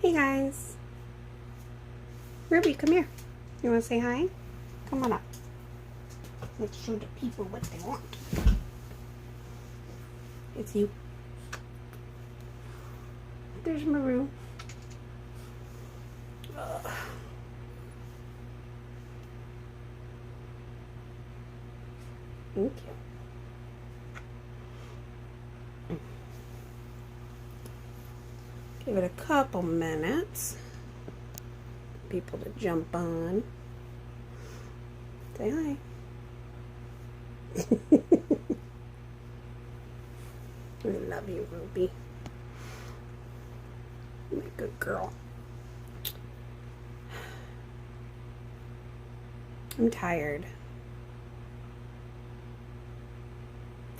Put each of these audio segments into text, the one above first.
Hey guys. Ruby, come here. You want to say hi? Come on up. Let's show the people what they want. It's you. There's Maru. Thank you. Give it a couple minutes. People to jump on. Say hi. I love you, Ruby. You're a good girl. I'm tired.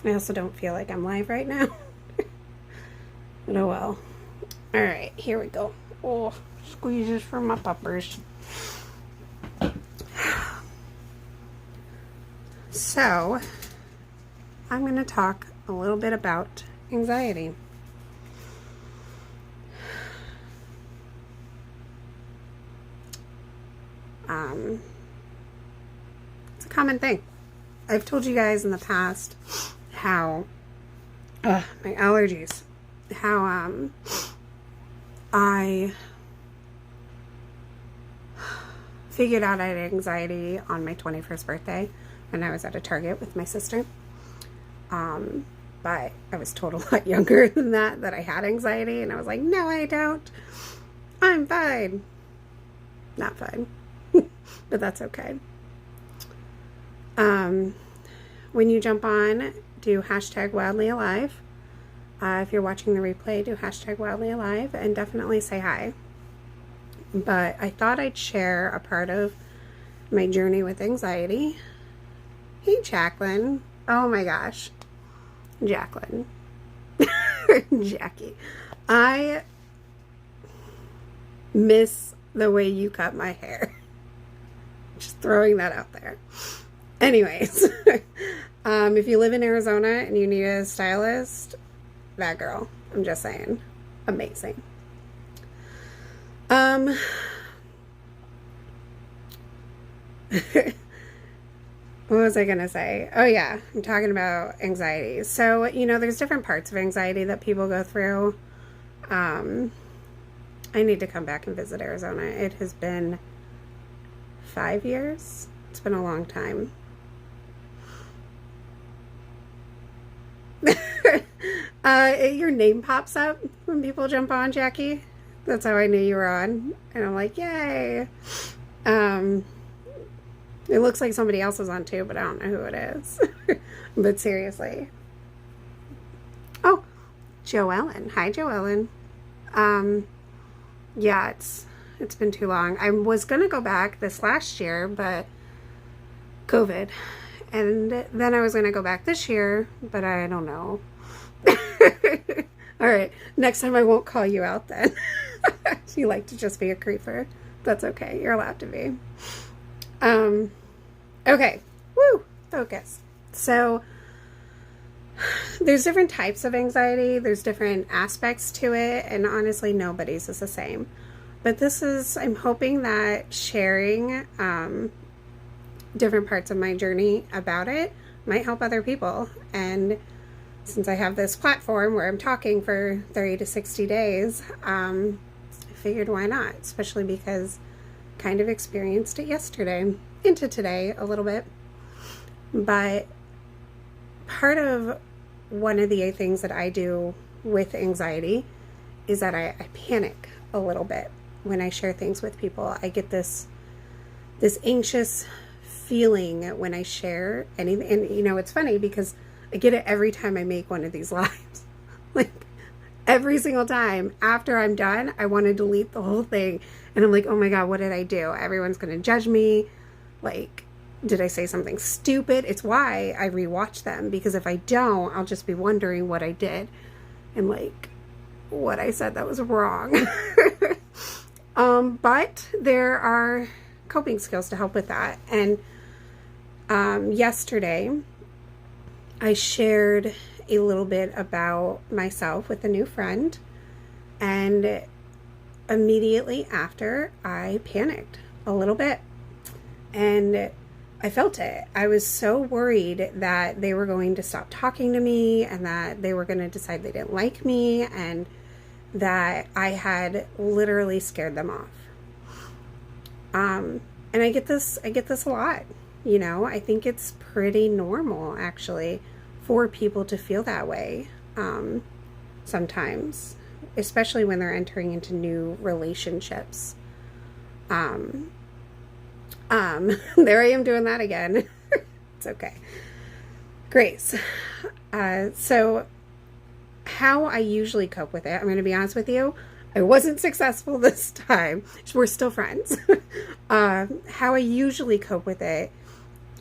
I also don't feel like I'm live right now. But oh well. Alright, here we go. Oh, squeezes for my puppers. So, I'm going to talk a little bit about anxiety. It's a common thing. I've told you guys in the past how my allergies, how I figured out I had anxiety on my 21st birthday when I was at a Target with my sister. But I was told a lot younger than that I had anxiety, and I was like, no, I don't. I'm fine. Not fine. But that's okay. When you jump on, do hashtag wildly alive. If you're watching the replay, do hashtag wildly alive and definitely say hi. But I thought I'd share a part of my journey with anxiety. Hey, Jacqueline. Oh my gosh. Jacqueline. Jackie. I miss the way you cut my hair. Just throwing that out there. Anyways, if you live in Arizona and you need a stylist, that girl. I'm just saying. Amazing. What was I going to say? Oh yeah, I'm talking about anxiety. So, there's different parts of anxiety that people go through. I need to come back and visit Arizona. It has been 5 years. It's been a long time. Your name pops up when people jump on, Jackie. That's how I knew you were on. And I'm like, yay. It looks like somebody else is on too, but I don't know who it is. But seriously. Oh, Joellen. Hi, Joellen. Yeah, it's been too long. I was going to go back this last year, but COVID. And then I was going to go back this year, but I don't know. All right. Next time I won't call you out then. You like to just be a creeper. That's okay. You're allowed to be. Okay. Woo! Focus. So, there's different types of anxiety. There's different aspects to it. And honestly, nobody's is the same. But I'm hoping that sharing different parts of my journey about it might help other people. And since I have this platform where I'm talking for 30 to 60 days, I figured why not? Especially because I kind of experienced it yesterday, into today a little bit. But part of one of the things that I do with anxiety is that I panic a little bit when I share things with people. I get this anxious feeling when I share anything. And it's funny because I get it every time I make one of these lives. Like every single time after I'm done, I want to delete the whole thing. And I'm like, oh my God, what did I do? Everyone's going to judge me. Like, did I say something stupid? It's why I rewatch them, because if I don't, I'll just be wondering what I did and like what I said that was wrong. But there are coping skills to help with that. And yesterday I shared a little bit about myself with a new friend, and immediately after, I panicked a little bit. And I felt it. I was so worried that they were going to stop talking to me and that they were going to decide they didn't like me and that I had literally scared them off. And I get this a lot. You know, I think it's pretty normal actually for people to feel that way sometimes, especially when they're entering into new relationships. There I am doing that again. It's okay. Grace. So how I usually cope with it, I'm going to be honest with you, I wasn't successful this time. We're still friends. How I usually cope with it,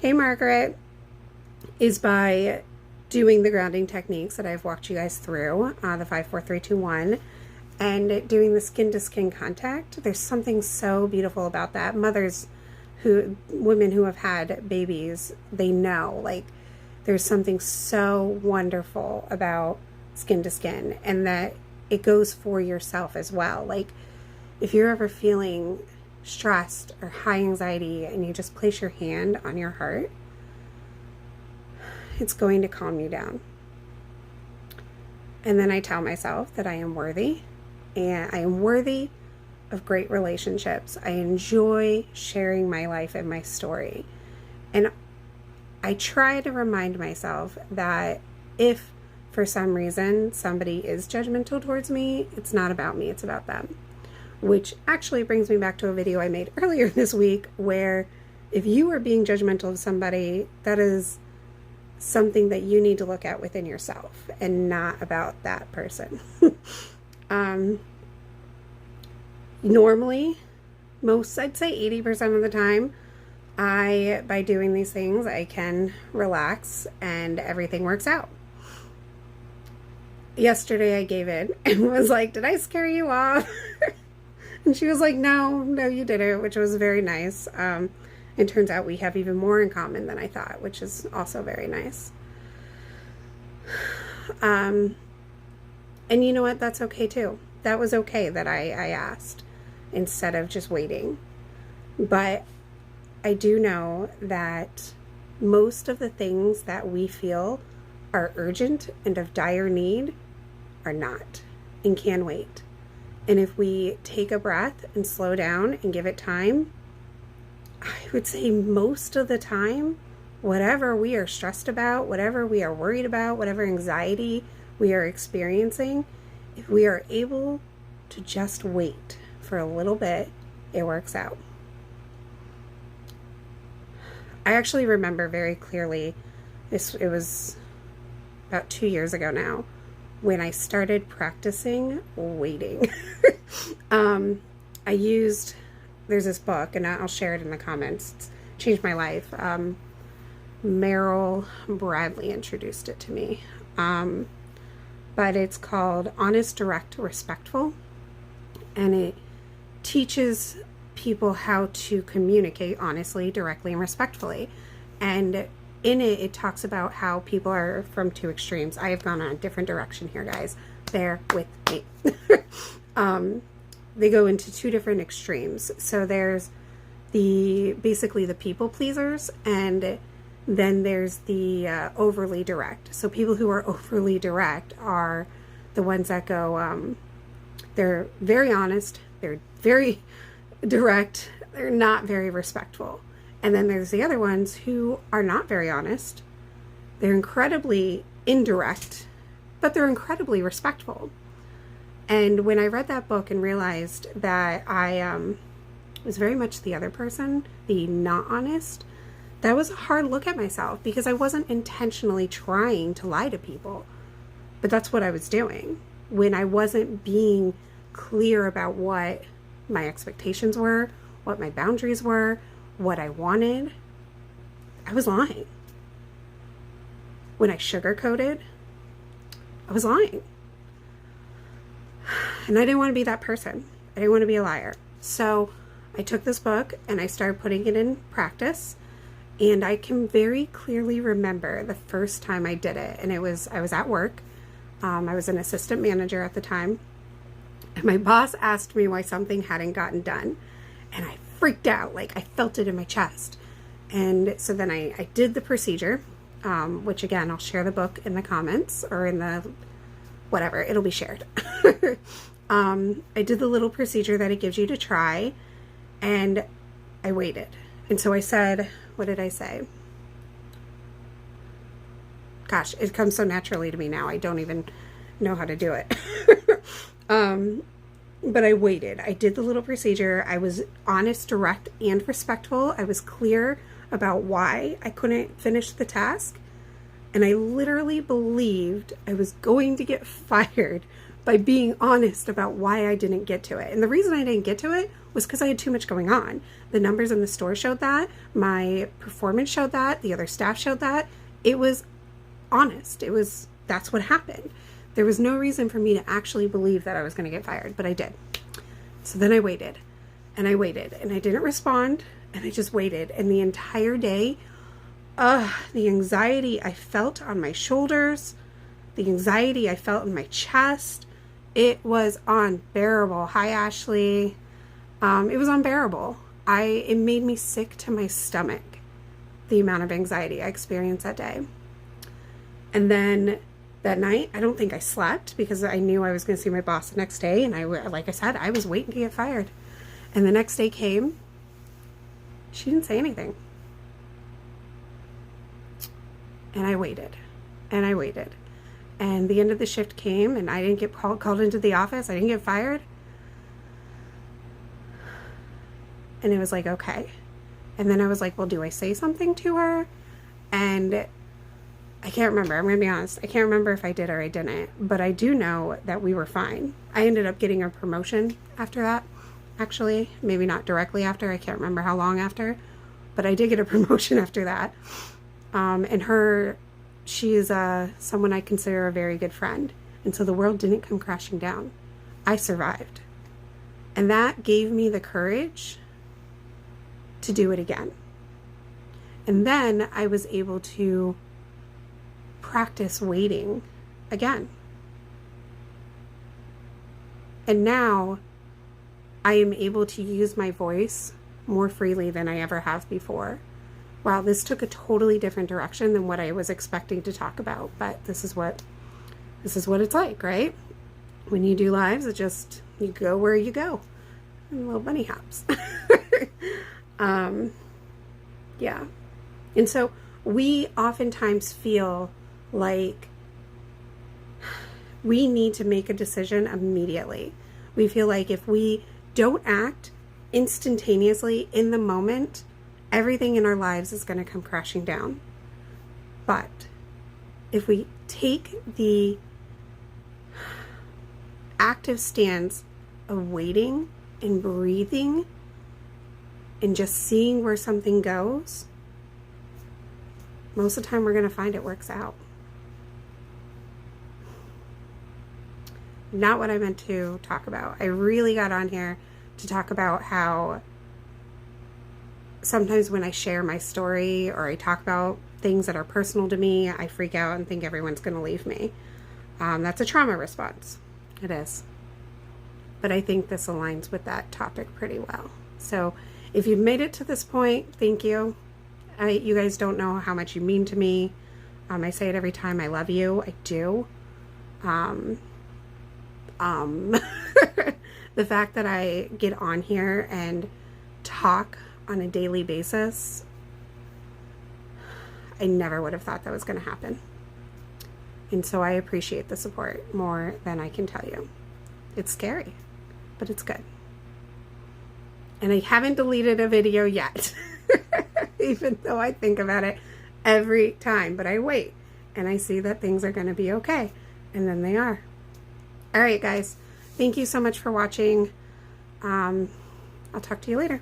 hey Margaret, is by doing the grounding techniques that I've walked you guys through, the 5, 4, 3, 2, 1, and doing the skin to skin contact. There's something so beautiful about that. Women who have had babies, they know, like, there's something so wonderful about skin to skin, and that it goes for yourself as well. Like, if you're ever feeling stressed or high anxiety and you just place your hand on your heart, it's going to calm you down. And then I tell myself that I am worthy, and I am worthy of great relationships. I enjoy sharing my life and my story. And I try to remind myself that if for some reason somebody is judgmental towards me, it's not about me, it's about them. Which actually brings me back to a video I made earlier this week where if you are being judgmental of somebody, that is something that you need to look at within yourself and not about that person. Normally, I'd say 80% of the time, by doing these things, I can relax and everything works out. Yesterday I gave in and was like, did I scare you off? And she was like, no, you didn't, which was very nice. It turns out we have even more in common than I thought, which is also very nice. And you know what? That's okay too. That was okay that I asked instead of just waiting. But I do know that most of the things that we feel are urgent and of dire need are not and can wait. And if we take a breath and slow down and give it time, I would say most of the time, whatever we are stressed about, whatever we are worried about, whatever anxiety we are experiencing, if we are able to just wait for a little bit, it works out. I actually remember very clearly, it was about 2 years ago now, when I started practicing waiting. There's this book, and I'll share it in the comments. It's changed my life. Meryl Bradley introduced it to me. But it's called Honest, Direct, Respectful. And it teaches people how to communicate honestly, directly, and respectfully. And in it, it talks about how people are from two extremes. I have gone on a different direction here, guys. Bear with me. They go into two different extremes. So there's basically the people pleasers, and then there's the overly direct. So people who are overly direct are the ones that go, they're very honest, they're very direct, they're not very respectful. And then there's the other ones who are not very honest, they're incredibly indirect, but they're incredibly respectful. And when I read that book and realized that I was very much the other person, the not honest, that was a hard look at myself, because I wasn't intentionally trying to lie to people. But that's what I was doing. When I wasn't being clear about what my expectations were, what my boundaries were, what I wanted, I was lying. When I sugarcoated, I was lying. And I didn't want to be that person. I didn't want to be a liar. So I took this book and I started putting it in practice. And I can very clearly remember the first time I did it. And I was at work. I was an assistant manager at the time. And my boss asked me why something hadn't gotten done. And I freaked out. Like, I felt it in my chest. And so then I did the procedure, which again, I'll share the book in the comments or in the whatever, it'll be shared. I did the little procedure that it gives you to try, and I waited. And so I said, what did I say? Gosh, it comes so naturally to me now. I don't even know how to do it. But I waited. I did the little procedure. I was honest, direct, and respectful. I was clear about why I couldn't finish the task. And I literally believed I was going to get fired by being honest about why I didn't get to it. And the reason I didn't get to it was because I had too much going on. The numbers in the store showed that. My performance showed that. The other staff showed that. It was honest. That's what happened. There was no reason for me to actually believe that I was going to get fired, but I did. So then I waited, and I waited, and I didn't respond, and I just waited. And the entire day, the anxiety I felt on my shoulders, the anxiety I felt in my chest, it was unbearable. Hi, Ashley. It was unbearable. It made me sick to my stomach, the amount of anxiety I experienced that day. And then that night, I don't think I slept because I knew I was going to see my boss the next day. And like I said, I was waiting to get fired. And the next day came. She didn't say anything. And I waited. And I waited. And the end of the shift came, and I didn't get called into the office. I didn't get fired. And it was like, okay. And then I was like, well, do I say something to her? And I can't remember. I'm going to be honest. I can't remember if I did or I didn't. But I do know that we were fine. I ended up getting a promotion after that. Actually, maybe not directly after. I can't remember how long after. But I did get a promotion after that. And she is someone I consider a very good friend. And so the world didn't come crashing down. I survived. And that gave me the courage to do it again. And then I was able to practice waiting again. And now I am able to use my voice more freely than I ever have before. Wow, this took a totally different direction than what I was expecting to talk about, but this is what it's like, right? When you do lives, you go where you go. And little bunny hops. Yeah. And so we oftentimes feel like we need to make a decision immediately. We feel like if we don't act instantaneously in the moment, everything in our lives is going to come crashing down. But if we take the active stance of waiting and breathing and just seeing where something goes, most of the time we're going to find it works out. Not what I meant to talk about. I really got on here to talk about how sometimes when I share my story or I talk about things that are personal to me, I freak out and think everyone's going to leave me. That's a trauma response. It is. But I think this aligns with that topic pretty well. So if you've made it to this point, thank you. You guys don't know how much you mean to me. I say it every time. I love you. I do. The fact that I get on here and talk on a daily basis, I never would have thought that was going to happen. And so I appreciate the support more than I can tell you. It's scary, but it's good. And I haven't deleted a video yet, even though I think about it every time. But I wait, and I see that things are going to be okay. And then they are. All right, guys. Thank you so much for watching. I'll talk to you later.